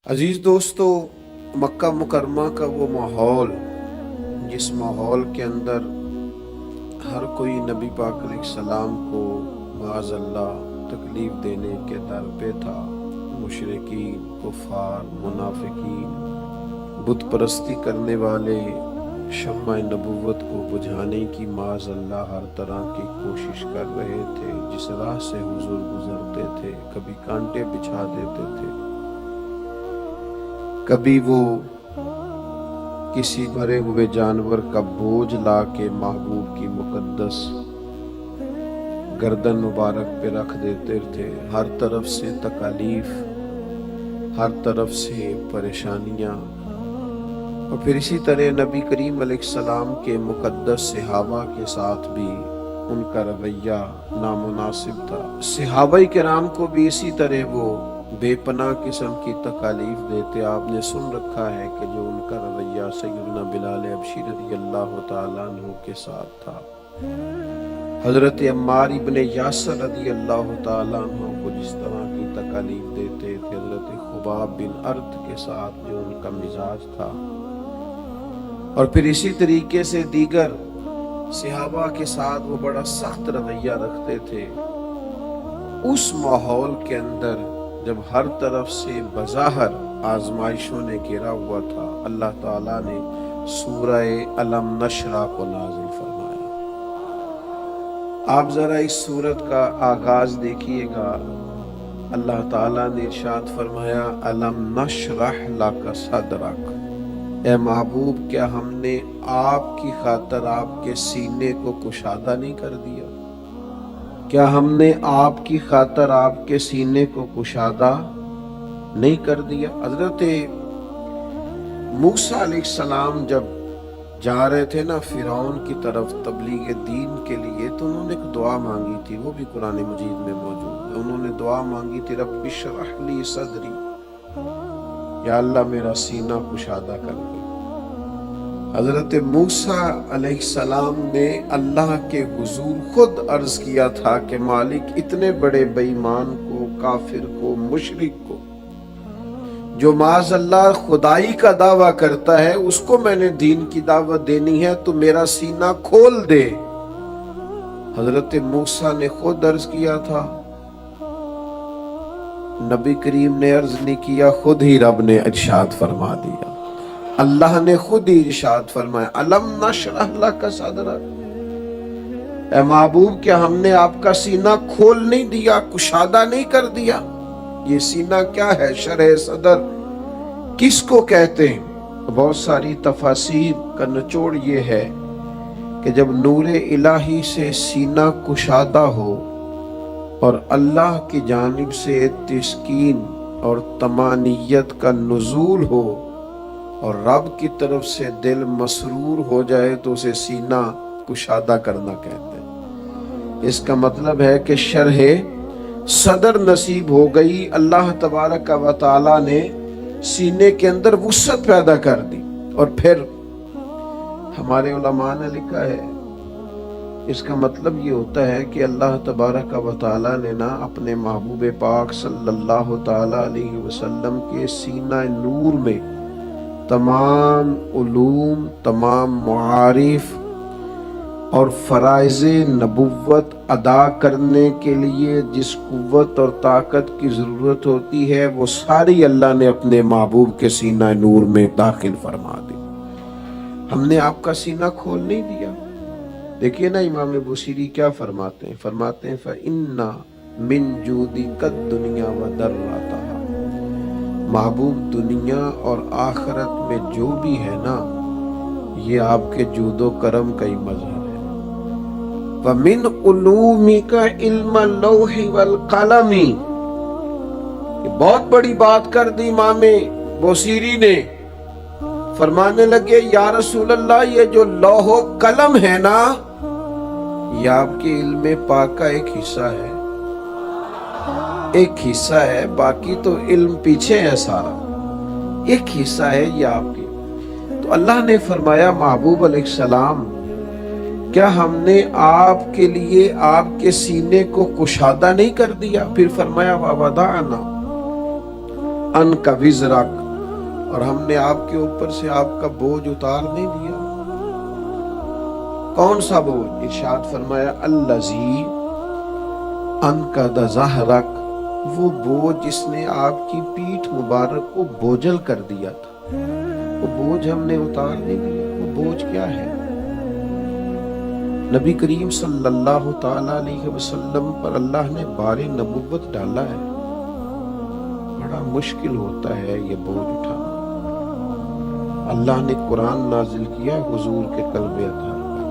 عزیز دوستو، مکہ مکرمہ کا وہ ماحول جس ماحول کے اندر ہر کوئی نبی پاک علیہ السلام کو معاذ اللہ تکلیف دینے کے در پہ تھا، مشرکین، کفار، منافقین، بت پرستی کرنے والے شمع نبوت کو بجھانے کی معاذ اللہ ہر طرح کی کوشش کر رہے تھے۔ جس راہ سے حضور گزرتے تھے کبھی کانٹے بچھا دیتے تھے، کبھی وہ کسی مرے ہوئے جانور کا بوجھ لا کے محبوب کی مقدس گردن مبارک پہ رکھ دیتے تھے۔ ہر طرف سے تکالیف، ہر طرف سے پریشانیاں، اور پھر اسی طرح نبی کریم علیہ السلام کے مقدس صحابہ کے ساتھ بھی ان کا رویہ نامناسب تھا۔ صحابہ کرام کو بھی اسی طرح وہ بے پناہ قسم کی تکالیف دیتے۔ آپ نے سن رکھا ہے کہ جو ان کا رویہ سیدنا بلال حبشی رضی اللہ تعالیٰ عنہ کے ساتھ تھا، حضرت عمار ابن یاسر رضی اللہ تعالیٰ عنہ کو جس طرح کی تکالیف دیتے تھے، حضرت خباب بن ارت کے ساتھ جو ان کا مزاج تھا، اور پھر اسی طریقے سے دیگر صحابہ کے ساتھ وہ بڑا سخت رویہ رکھتے تھے۔ اس ماحول کے اندر جب ہر طرف سے بظاہر آزمائشوں نے گھیرا ہوا تھا، اللہ تعالیٰ نے سورہ الم نشرح کو نازل فرمایا۔ آپ ذرا اس سورت کا آغاز دیکھیے گا، اللہ تعالیٰ نے ارشاد فرمایا الم نشرح لک صدرک، اے محبوب کیا ہم نے آپ کی خاطر آپ کے سینے کو کشادہ نہیں کر دیا؟ کیا ہم نے آپ کی خاطر آپ کے سینے کو کشادہ نہیں کر دیا؟ حضرت موسیٰ علیہ السلام جب جا رہے تھے نا فرعون کی طرف تبلیغ دین کے لیے، تو انہوں نے ایک دعا مانگی تھی، وہ بھی قرآن مجید میں موجود ہے۔ انہوں نے دعا مانگی تھی رب اشرح لی صدری، یا اللہ میرا سینہ کشادہ کر دے۔ حضرت موسیٰ علیہ السلام نے اللہ کے حضور خود عرض کیا تھا کہ مالک اتنے بڑے بے ایمان کو، کافر کو، مشرک کو، جو معاذ اللہ خدائی کا دعویٰ کرتا ہے، اس کو میں نے دین کی دعوت دینی ہے تو میرا سینہ کھول دے۔ حضرت موسیٰ نے خود عرض کیا تھا، نبی کریم نے عرض نہیں کیا، خود ہی رب نے ارشاد فرما دیا، اللہ نے خود ہی ارشاد فرمایا الم نشرح لک صدرک، اے محبوب کیا ہم نے آپ کا سینہ کھول نہیں دیا، کشادہ نہیں کر دیا؟ یہ سینہ کیا ہے؟ شرح صدر کس کو کہتے ہیں؟ بہت ساری تفاسیر کا نچوڑ یہ ہے کہ جب نور الہی سے سینہ کشادہ ہو اور اللہ کی جانب سے تسکین اور طمانینت کا نزول ہو اور رب کی طرف سے دل مسرور ہو جائے تو اسے سینہ کشادہ کرنا کہتے ہیں۔ اس کا مطلب ہے کہ شرح صدر نصیب ہو گئی، اللہ تبارک و تعالی نے سینے کے اندر وسعت پیدا کر دی۔ اور پھر ہمارے علماء نے لکھا ہے اس کا مطلب یہ ہوتا ہے کہ اللہ تبارک و تعالی نے نا اپنے محبوب پاک صلی اللہ تعالی علیہ وسلم کے سینہ نور میں تمام علوم، تمام معارف اور فرائض نبوت ادا کرنے کے لیے جس قوت اور طاقت کی ضرورت ہوتی ہے، وہ ساری اللہ نے اپنے محبوب کے سینہ نور میں داخل فرما دی۔ ہم نے آپ کا سینہ کھول نہیں دیا۔ دیکھیے نا امام بوصیری کیا فرماتے ہیں، فرماتے ہیں فَإِنَّ مِن جُودِكَ الدُّنْيَا وَدَرَّتَهَا، محبوب دنیا اور آخرت میں جو بھی ہے نا، یہ آپ کے جود و کرم کا ہی مظہر ہے۔ وَمِنْ عُلُومِكَ عِلْمَ اللَّوْحِ وَالْقَلَمِ، یہ بہت بڑی بات کر دی امام بوصیری نے۔ فرمانے لگے یا رسول اللہ، یہ جو لوح و قلم ہے نا، یہ آپ کے علم پاک کا ایک حصہ ہے، ایک حصہ ہے، باقی تو علم پیچھے ہے، سارا ایک حصہ ہے یہ آپ کے۔ تو اللہ نے فرمایا محبوب علیہ السلام کیا ہم نے آپ کے لیے آپ کے سینے کو کشادہ نہیں کر دیا؟ پھر فرمایا وَوَضَعْنَا ان کا وزرک، اور ہم نے آپ کے اوپر سے آپ کا بوجھ اتار نہیں دیا۔ کون سا بوجھ؟ ارشاد فرمایا الذی انقض ظہرک، وہ بوجھ جس نے آپ کی پیٹھ مبارک کو بوجھل کر دیا تھا، وہ بوجھ ہم نے اتار نہیں دیا۔ وہ بوجھ کیا ہے؟ نبی کریم صلی اللہ تعالی علیہ وسلم پر اللہ نے بار نبوت ڈالا ہے، بڑا مشکل ہوتا ہے یہ بوجھ اٹھانا۔ اللہ نے قرآن نازل کیا حضور کے قلب اطہر پر،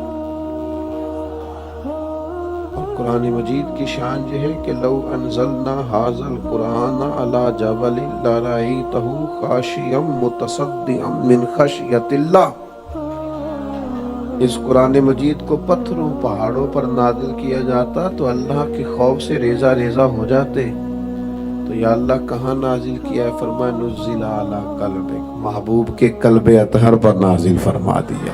اور قرآن مجید کی شان یہ ہے کہ لو انزلنا ھذا القرآن علی جبل لرأیتہ خاشعا متصدعا من خشیۃ اللہ، اس قرآن مجید کو پتھروں پہاڑوں پر نازل کیا جاتا تو اللہ کے خوف سے ریزہ ریزہ ہو جاتے۔ تو یا اللہ کہاں نازل کیا ہے؟ فرمایا نزل علی قلبک، محبوب کے قلب اطہر پر نازل فرما دیا۔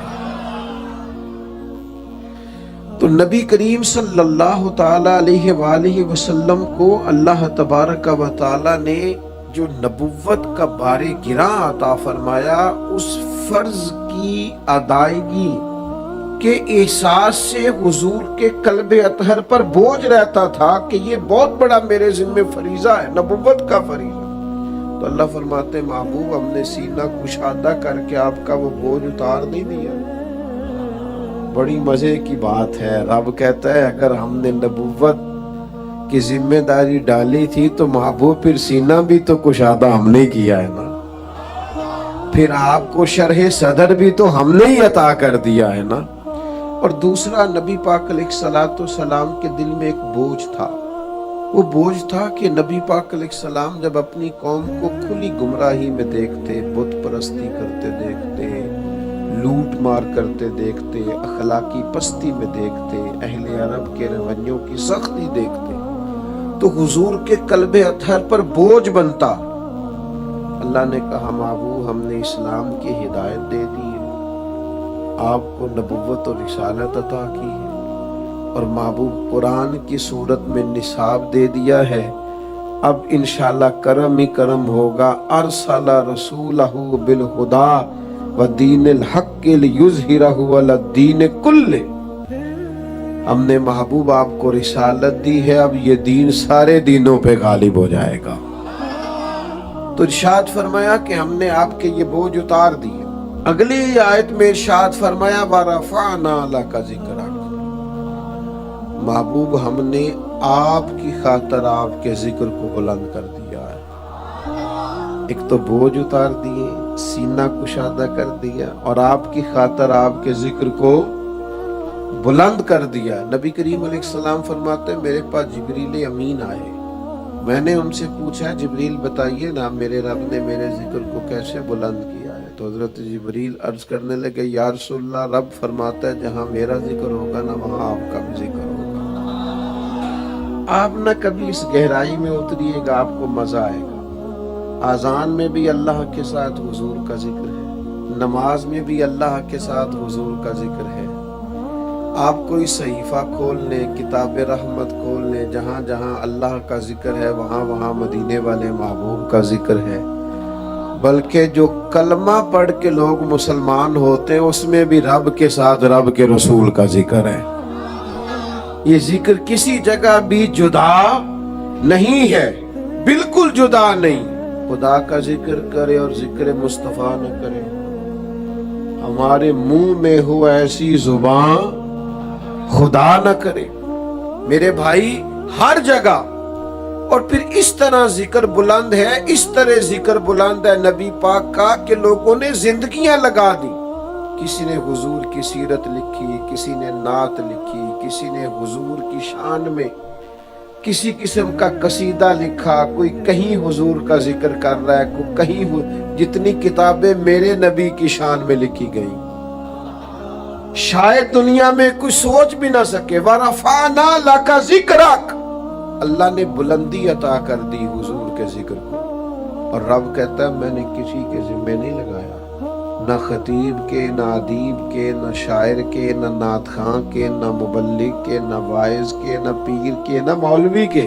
تو نبی کریم صلی اللہ تعالی علیہ وآلہ وسلم کو اللہ تبارک و تعالی نے جو نبوت کا بار گراں عطا فرمایا، اس فرض کی ادائیگی کے احساس سے حضور کے قلب اطہر پر بوجھ رہتا تھا کہ یہ بہت بڑا میرے ذمہ فریضہ ہے، نبوت کا فریضہ۔ تو اللہ فرماتے محبوب ہم نے سینہ کشادہ کر کے آپ کا وہ بوجھ اتار نہیں دیا۔ بڑی مزے کی بات ہے، رب کہتا ہے اگر ہم نے نبوت کی ذمہ داری ڈالی تھی تو محبوب پھر سینہ بھی تو کشادہ ہم نے کیا ہے نا، پھر آپ کو شرح صدر بھی تو ہم نے ہی عطا کر دیا ہے نا۔ اور دوسرا، نبی پاک علیہ الصلوۃ والسلام کے دل میں ایک بوجھ تھا، وہ بوجھ تھا کہ نبی پاک علیہ السلام جب اپنی قوم کو کھلی گمراہی میں دیکھتے، بت پرستی کرتے دیکھتے، لوٹ مار کرتے دیکھتے، اخلاقی پستی میں دیکھتے، اہل عرب کے رویوں کی سختی دیکھتے، تو حضور کے قلب اطہر پر بوجھ بنتا۔ اللہ نے کہا محبوب ہم نے اسلام کی ہدایت دے دی ہے، آپ کو نبوت اور رسالت عطا کی ہے، اور محبوب قرآن کی صورت میں نصاب دے دیا ہے۔ اب انشاءاللہ کرم ہی کرم ہوگا۔ ارسل رسولہ بالہدی ودین الحق لیظہرہ علی الدین کلہ، ہم نے محبوب آپ کو رسالت دی ہے، اب یہ دین سارے دینوں پہ غالب ہو جائے گا۔ تو ارشاد فرمایا کہ ہم نے آپ کے یہ بوجھ اتار دیے۔ اگلی آیت میں ارشاد فرمایا وَرَفَعْنَا لَكَ ذِكْرَكَ، محبوب ہم نے آپ کی خاطر آپ کے ذکر کو بلند کر دیا ہے۔ ایک تو بوجھ اتار دیے، سینہ کشادہ کر دیا، اور آپ کی خاطر آپ کے ذکر کو بلند کر دیا۔ نبی کریم علیہ السلام فرماتے ہیں میرے پاس جبریل امین آئے، میں نے ان سے پوچھا جبریل بتائیے نا میرے رب نے میرے ذکر کو کیسے بلند کیا ہے؟ تو حضرت جبریل عرض کرنے لگے یا رسول اللہ، رب فرماتا ہے جہاں میرا ذکر ہوگا نا وہاں آپ کا بھی ذکر ہوگا۔ آپ نہ کبھی اس گہرائی میں اتریے گا، آپ کو مزہ آئے گا۔ اذان میں بھی اللہ کے ساتھ حضور کا ذکر ہے، نماز میں بھی اللہ کے ساتھ حضور کا ذکر ہے۔ آپ کوئی صحیفہ کھول لیں، کتاب رحمت کھول لیں، جہاں جہاں اللہ کا ذکر ہے وہاں وہاں مدینے والے محبوب کا ذکر ہے۔ بلکہ جو کلمہ پڑھ کے لوگ مسلمان ہوتے ہیں اس میں بھی رب کے ساتھ رب کے رسول کا ذکر ہے۔ یہ ذکر کسی جگہ بھی جدا نہیں ہے، بالکل جدا نہیں۔ خدا کا ذکر کرے اور ذکر مصطفیٰ نہ کرے، ہمارے منہ میں ہو ایسی زبان خدا نہ کرے۔ میرے بھائی ہر جگہ، اور پھر اس طرح ذکر بلند ہے، اس طرح ذکر بلند ہے نبی پاک کا کہ لوگوں نے زندگیاں لگا دی۔ کسی نے حضور کی سیرت لکھی، کسی نے نعت لکھی، کسی نے حضور کی شان میں کسی قسم کا قصیدہ لکھا، کوئی کہیں حضور کا ذکر کر رہا ہے، کوئی کہیں جتنی کتابیں میرے نبی کی شان میں لکھی گئی شاید دنیا میں کوئی سوچ بھی نہ سکے۔ وَرَفَعْنَا لَكَ ذِكْرَكَ، اللہ نے بلندی عطا کر دی حضور کے ذکر کو۔ اور رب کہتا ہے میں نے کسی کے ذمہ نہیں لگایا، نہ خطیب کے، نہ ادیب کے، نہ شاعر کے، نہ نعت خواں کے، نہ مبلغ کے، نہ واعظ کے، نہ پیر کے، نہ مولوی کے۔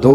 2